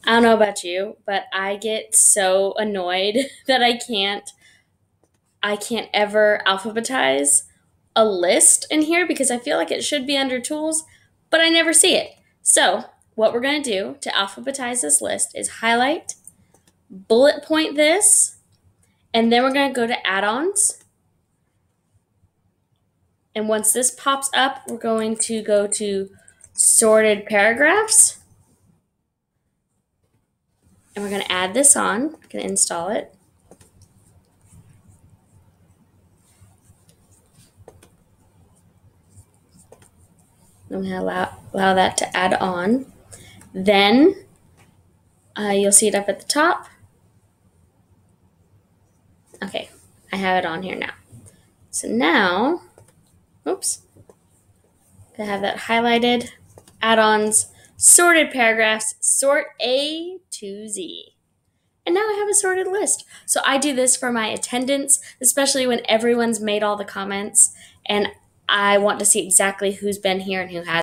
I don't know about you, but I get so annoyed that I can't ever alphabetize a list in here because I feel like it should be under tools, but I never see it. So, what we're going to do to alphabetize this list is highlight, bullet point this, and then we're going to go to add-ons. And once this pops up, we're going to go to sorted paragraphs. And we're going to add this on. I'm going to install it. I'm going to allow that to add on. Then you'll see it up at the top. Okay, I have it on here now. So now, oops, I have that highlighted, add-ons, sorted paragraphs, sort A to Z. And now I have a sorted list. So I do this for my attendance, especially when everyone's made all the comments and I want to see exactly who's been here and who hasn't.